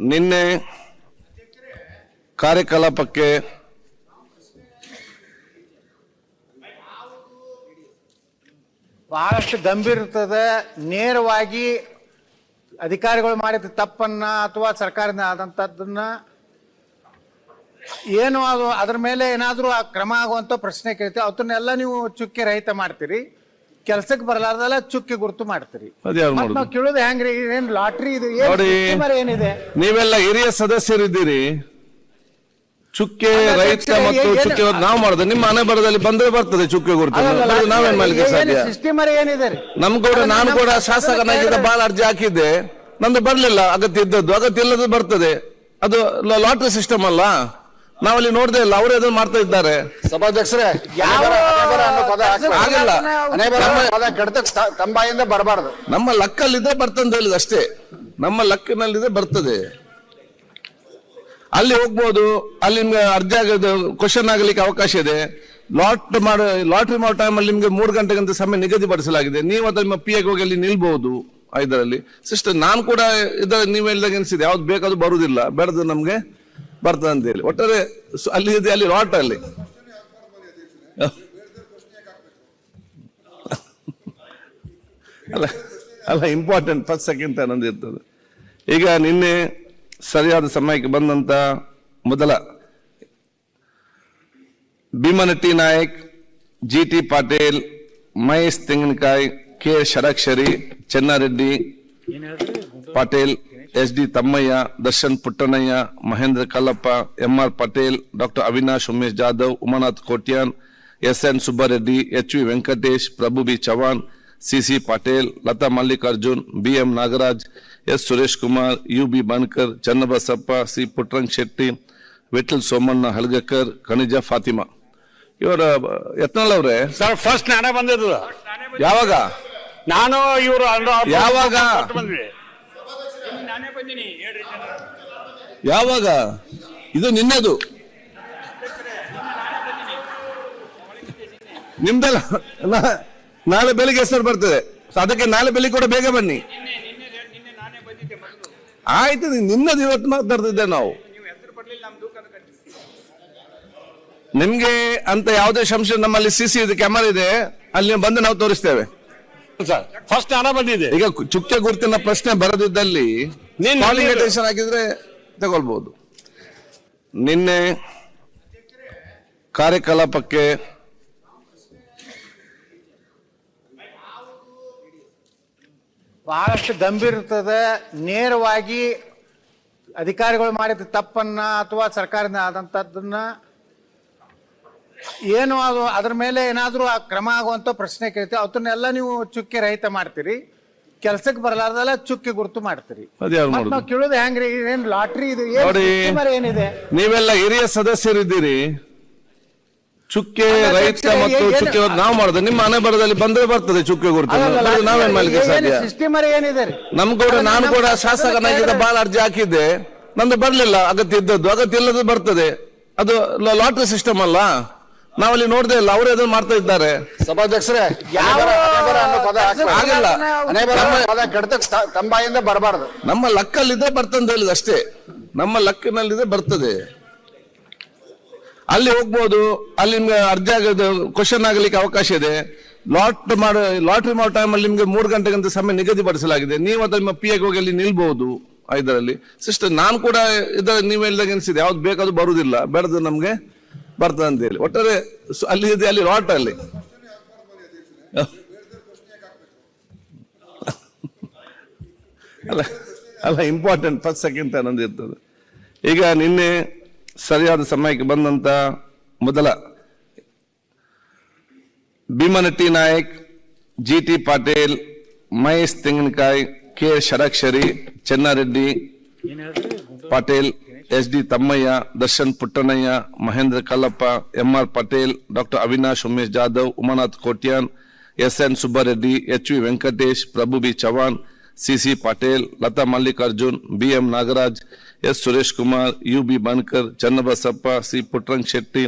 ನಿನ್ನೆ ಕಾರ್ಯಕಲಾಪಕ್ಕೆ ಬಹಳಷ್ಟು ಗಂಭೀರ ಇರ್ತದೆ. ನೇರವಾಗಿ ಅಧಿಕಾರಿಗಳು ಮಾಡಿದ ತಪ್ಪನ್ನ ಅಥವಾ ಸರ್ಕಾರದಿಂದ ಆದಂತದ್ದನ್ನ ಏನು ಅದು ಅದ್ರ ಮೇಲೆ ಏನಾದರೂ ಆ ಕ್ರಮ ಆಗುವಂತ ಪ್ರಶ್ನೆ ಕೇಳ್ತೀವಿ. ಅವತ್ತನ್ನೆಲ್ಲ ನೀವು ಚುಕ್ಕೆ ರಹಿತ ಮಾಡ್ತೀರಿ, ಕೆಲ್ಸಕ್ಕೆ ಬರಲಾರ್ದಲ್ಲ ಚುಕ್ಕೆ ಗುರುತು ಮಾಡ್ತೀರಿ. ನಾವು ಕೇಳೋದು ಹೆಂಗ್ರಿ? ಏನ್ ಲಾಟ್ರಿ ಇದು ಏನಿದೆ? ನೀವೆಲ್ಲ ಹಿರಿಯ ಸದಸ್ಯರಿದ್ದೀರಿ. ಚುಕ್ಕೆ ರೈತ ಮತ್ತು ಚುಕ್ಕೆ ನಾವು ಮಾಡೋದು ನಿಮ್ಮ ಮನೆ ಬರದಲ್ಲಿ ಬಂದ್ರೆ ಬರ್ತದೆ ಚುಕ್ಕೆ ಗುರುತು. ನಾವೇನ್ ಮಾಡ್ಲಿಕ್ಕೆ ಸಾಧ್ಯ? ಸಿಸ್ಟಮ್ ಏನಿದೆ? ನಮ್ ಕೂಡ ನಾನು ಕೂಡ ಶಾಸಕನಾಗಿದ್ದ ಬಹಳ ಅರ್ಜಿ ಹಾಕಿದ್ದೆ, ನಂದು ಬರ್ಲಿಲ್ಲ. ಅಗತ್ಯ ಇದ್ದದ್ದು ಅಗತ್ಯ ಇಲ್ಲದ್ದು ಬರ್ತದೆ. ಅದು ಲಾಟ್ರಿ ಸಿಸ್ಟಮ್ ಅಲ್ಲ, ನಾವಲ್ಲಿ ನೋಡ್ದೇ ಇಲ್ಲ. ಅವರೇ ಅದನ್ನು ಮಾಡ್ತಾ ಇದ್ದಾರೆ. ಸಭಾಧ್ಯಕ್ಷರೇ, ಆಗಿಲ್ಲ, ತಂಬಾಯಿಂದ ಬರಬಾರ್ದು. ನಮ್ಮ ಲಕ್ಕಲ್ಲಿದೆ ಬರ್ತಂತ ಹೇಳಿದ ಅಷ್ಟೇ. ನಮ್ಮ ಲಕ್ಕಿನಲ್ಲಿದೆ ಬರ್ತದೆ. ಅಲ್ಲಿ ಹೋಗ್ಬೋದು, ಅಲ್ಲಿ ನಿಮ್ಗೆ ಅರ್ಜಿ ಆಗೋದು ಕ್ವಶನ್ ಆಗಲಿಕ್ಕೆ ಅವಕಾಶ ಇದೆ. ಲಾಟ್ರಿ ಮಾಡೋ ಟೈಮಲ್ಲಿ ನಿಮ್ಗೆ 3 ಗಂಟೆಗಂತ ಸಮಯ ನಿಗದಿಪಡಿಸಲಾಗಿದೆ. ನೀವು ಅದು ನಿಮ್ಮ ಪಿ ಎಗೆ ಹೋಗಿ ಅಲ್ಲಿ ನಿಲ್ಬಹುದು. ಇದರಲ್ಲಿ ಸಿಸ್ಟರ್ ನಾನು ಕೂಡ ನೀವು ಹೇಳಿದಾಗ ಅನಿಸಿದೆ, ಯಾವ್ದು ಬೇಕಾದ್ರೂ ಬರುವುದಿಲ್ಲ, ಬೆಳೆದು ನಮ್ಗೆ ಬರ್ತದೆ ಅಂತ ಹೇಳಿ. ಒಟ್ಟಾರೆ ಅಲ್ಲಿ ಇದೆ, ಅಲ್ಲಿ ಲಾಟ್ ಅಲ್ಲಿ ಅಲ್ಲ ಇಂಪಾರ್ಟೆಂಟ್ ಫಸ್ಟ್ ಸೆಕೆಂಡ್ ಅನ್ನೋದು ಇರ್ತದೆ. ಈಗ ನಿನ್ನೆ ಸರಿಯಾದ ಸಮಯಕ್ಕೆ ಬಂದಂತ ಮೊದಲ Bheemanatti Nayak, GT. Patil, Mahesh Tenginakai, K. Shadakshari, Chennareddy Patil, SD. Thammaiah, Darshan Puttannaiah, Mahendra Kallappa, MR. Patel, doctor Avinash Umesh Jadhav, Umanath Kotian, SN. Subbareddy, HV. Venkatesh, Prabhu B Chavan, CC. Patel, Latha Mallikarjun, BM. Nagaraj, S. Suresh Kumar, UB. Banakar, Channabasappa, C. Puttarang Shetty, Vittal Somanna Halgekar, Kaneez Fatima. ಇವರ ಯತ್ನಾಳ್ ಅವರೇ, ಸರ್ ಫಸ್ಟ್ ನಾನೇ ಬಂದಿದ್ದು. ಯಾವಾಗ? ನಾನು ಇವರು ಯಾವಾಗ ಯಾವಾಗ ಇದು ನಿನ್ನದು ನಿಮ್ದಲ್ಲ. ನಾಳೆ ಬೆಳಿಗ್ಗೆ ಹೆಸರು ಬರ್ತದೆ, ಅದಕ್ಕೆ ನಾಳೆ ಬೆಳಿಗ್ಗೆ ಕೂಡ ಬೇಗ ಬನ್ನಿ. ಆಯ್ತು, ನಿನ್ನದು ಇವತ್ತು ಮಾತಾಡ್ತಿದ್ದೆ ನಾವು. ನಿಮ್ಗೆ ಅಂತ ಯಾವುದೇ ಸಂಶಯ, ನಮ್ಮಲ್ಲಿ ಸಿಸಿ ಕ್ಯಾಮರಾ ಇದೆ, ಅಲ್ಲಿ ಬಂದು ನಾವು ತೋರಿಸ್ತೇವೆ. ಫಸ್ಟ್ ನಾನೇ ಬಂದಿದ್ದೆ. ಈಗ ಚುಕ್ಕೆ ಗುರುತಿನ ಪ್ರಶ್ನೆ ಬರದಿದ್ದಲ್ಲಿ ಅಟೆನ್ಷನ್ ಹಾಕಿದ್ರೆ ತಗೊಳ್ಬಹುದು. ನಿನ್ನೆ ಕಾರ್ಯಕಲಾಪಕ್ಕೆ ಬಹಳಷ್ಟು ಗಂಭೀರ ಇರ್ತದೆ. ನೇರವಾಗಿ ಅಧಿಕಾರಿಗಳು ಮಾಡಿದ ತಪ್ಪನ್ನ ಅಥವಾ ಸರ್ಕಾರದಿಂದ ಆದಂತದ್ದನ್ನ ಏನು ಅದು ಅದ್ರ ಮೇಲೆ ಏನಾದರೂ ಆ ಕ್ರಮ ಆಗುವಂತ ಪ್ರಶ್ನೆ ಕೇಳ್ತೀವಿ. ಅವತ್ತನ್ನೆಲ್ಲ ನೀವು ಚುಕ್ಕೆ ರಹಿತ ಮಾಡ್ತೀರಿ, ಕೆಲ್ಸಕ್ಕೆ ಬರಲಾರ್ದಲ್ಲ ಚುಕ್ಕೆ ಗುರುತು ಮಾಡ್ತೀರಿ. ನಾವು ಕೇಳೋದು ಹೆಂಗ್ರಿ? ಏನ್ ಲಾಟ್ರಿ ಇದು ಏನಿದೆ? ನೀವೆಲ್ಲ ಹಿರಿಯ ಸದಸ್ಯರಿದ್ದೀರಿ. ಚುಕ್ಕೆ ರೈತ ಮತ್ತು ಚುಕ್ಕೆ ನಾವು ಮಾಡೋದು ನಿಮ್ಮ ಮನೆ ಬರದಲ್ಲಿ ಬಂದ್ರೆ ಬರ್ತದೆ ಚುಕ್ಕೆ ಗುರುತು. ನಾವೇನ್ ಮಾಡ್ಲಿಕ್ಕೆ ಸಾಧ್ಯ? ಸಿಸ್ಟಮ್ ಏನಿದೆ? ನಮ್ ಕೂಡ ನಾನು ಕೂಡ ಶಾಸಕನಾಗಿದ್ದ ಬಹಳ ಅರ್ಜಿ ಹಾಕಿದ್ದೆ, ನಂದು ಬರ್ಲಿಲ್ಲ. ಅಗತ್ಯ ಇದ್ದದ್ದು ಅಗತ್ಯ ಇಲ್ಲದ್ದು ಬರ್ತದೆ. ಅದು ಲಾಟ್ರಿ ಸಿಸ್ಟಮ್ ಅಲ್ಲ, ನಾವಲ್ಲಿ ನೋಡ್ದೇ ಇಲ್ಲ. ಅವರೇ ಅದನ್ನು ಮಾಡ್ತಾ ಇದ್ದಾರೆ. ಸಭಾಧ್ಯಕ್ಷರೇ, ಆಗಿಲ್ಲ, ತಂಬಾಯಿಂದ ಬರಬಾರ್ದು. ನಮ್ಮ ಲಕ್ಕಲ್ಲಿದೆ ಬರ್ತಂತ ಹೇಳಿದ ಅಷ್ಟೇ. ನಮ್ಮ ಲಕ್ಕಿನಲ್ಲಿದೆ ಬರ್ತದೆ. ಅಲ್ಲಿ ಹೋಗ್ಬೋದು, ಅಲ್ಲಿ ನಿಮ್ಗೆ ಅರ್ಜಿ ಆಗೋದು ಕ್ವಶನ್ ಆಗಲಿಕ್ಕೆ ಅವಕಾಶ ಇದೆ. ಲಾಟ್ರಿ ಮಾಡೋ ಟೈಮಲ್ಲಿ ನಿಮ್ಗೆ 3 ಗಂಟೆಗಂತ ಸಮಯ ನಿಗದಿಪಡಿಸಲಾಗಿದೆ. ನೀವು ಅದು ನಿಮ್ಮ ಪಿ ಎಗೆ ಹೋಗಿ ಅಲ್ಲಿ ನಿಲ್ಬಹುದು. ಇದರಲ್ಲಿ ಸಿಸ್ಟರ್ ನಾನು ಕೂಡ ನೀವು ಹೇಳಿದಾಗ ಅನಿಸಿದೆ, ಯಾವ್ದು ಬೇಕಾದ್ರೂ ಬರುವುದಿಲ್ಲ, ಬೆಳೆದು ನಮ್ಗೆ ಬರ್ತದೆ ಅಂತ ಹೇಳಿ. ಒಟ್ಟಾರೆ ಅಲ್ಲಿ ಇದೆ, ಅಲ್ಲಿ ಲಾಟ್ ಅಲ್ಲಿ ಅಲ್ಲ ಇಂಪಾರ್ಟೆಂಟ್ ಫಸ್ಟ್ ಸೆಕೆಂಡ್ ಅನ್ನೋದು ಇರ್ತದೆ. ಈಗ ನಿನ್ನೆ ಸರಿಯಾದ ಸಮಯಕ್ಕೆ ಬಂದಂತ ಮೊದಲ Bheemanatti Nayak, GT. Patil, Mahesh Tenginakai, K. Shadakshari, Chennareddy Patil, SD. Thammaiah, Darshan Puttannaiah, Mahendra Kallappa, MR. Patel, doctor Avinash Umesh Jadhav, Umanath Kotian, SN. Subbareddy, HV. Venkatesh, Prabhu B Chavan, CC. Patel, Latha Mallikarjun, BM. Nagaraj, S. Suresh Kumar, UB. Banakar, Channabasappa, C. Puttarang Shetty,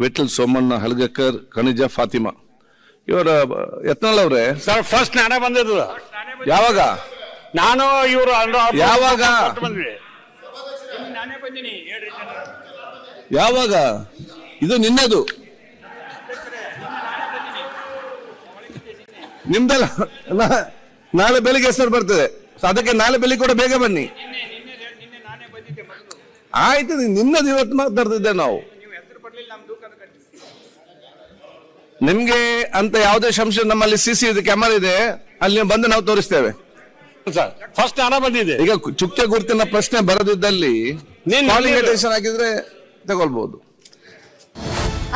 Vittal Somanna Halgekar, Kaneez Fatima. ಇವರ ಯತ್ನಾಳ್ ಅವರೇ, ಸರ್ ಫಸ್ಟ್ ನಾನೇ ಬಂದಿದ್ದು. ಯಾವಾಗ? ನಾನು ಇವರು ಯಾವಾಗ? ಯಾವಾಗ ಇದು ನಿನ್ನದು ನಿಮ್ದಲ್ಲ ನಾಳೆ ಬೆಳಿಗ್ಗೆ ಹೆಸರು ಬರ್ತದೆ ಅದಕ್ಕೆ ನಾಳೆ ಬೆಳಿಗ್ಗೆ ಕೂಡ ಬೇಗ ಬನ್ನಿ ಆಯ್ತು ನಿನ್ನದು ಇವತ್ತು ಮಾತಾಡ್ತಿದ್ದೆ ನಾವು ನಿಮ್ಗೆ ಅಂತ ಯಾವುದೇ ಸಂಶಯ ನಮ್ಮಲ್ಲಿ ಸಿಸಿ ಕ್ಯಾಮರಾ ಇದೆ ಅಲ್ಲಿ ಬಂದು ನಾವು ತೋರಿಸ್ತೇವೆ ಸರ್ ಫಸ್ಟ್ ಹಣ ಬಂದಿದೆ. ಈಗ ಚುಕ್ಕೆ ಗುರುತಿನ ಪ್ರಶ್ನೆ ಬರದಿದ್ದಲ್ಲಿ ಕಾಲಿಂಗ್ ಅಟೆನ್ಷನ್ ಆಗಿದ್ರೆ ತಗೊಳ್ಬಹುದು.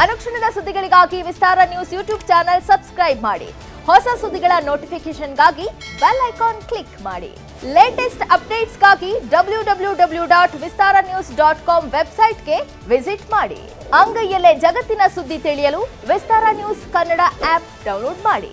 ಅನುಕ್ಷಣದ ಸುದ್ದಿಗಳಿಗಾಗಿ ವಿಸ್ತಾರ ನ್ಯೂಸ್ ಯೂಟ್ಯೂಬ್ ಚಾನೆಲ್ ಸಬ್ಸ್ಕ್ರೈಬ್ ಮಾಡಿ. ಹೊಸ ಸುದ್ದಿಗಳ ನೋಟಿಫಿಕೇಶನ್ಗಾಗಿ ಬೆಲ್ ಐಕಾನ್ ಕ್ಲಿಕ್ ಮಾಡಿ. ಲೇಟೆಸ್ಟ್ ಅಪ್ಡೇಟ್ಸ್ಗಾಗಿ www.vistaranews.com ವೆಬ್ಸೈಟ್ಗೆ ವಿಸಿಟ್ ಮಾಡಿ. ಅಂಗೈಯಲ್ಲೇ ಜಗತ್ತಿನ ಸುದ್ದಿ ತಿಳಿಯಲು ವಿಸ್ತಾರ ನ್ಯೂಸ್ ಕನ್ನಡ ಆಪ್ ಡೌನ್ಲೋಡ್ ಮಾಡಿ.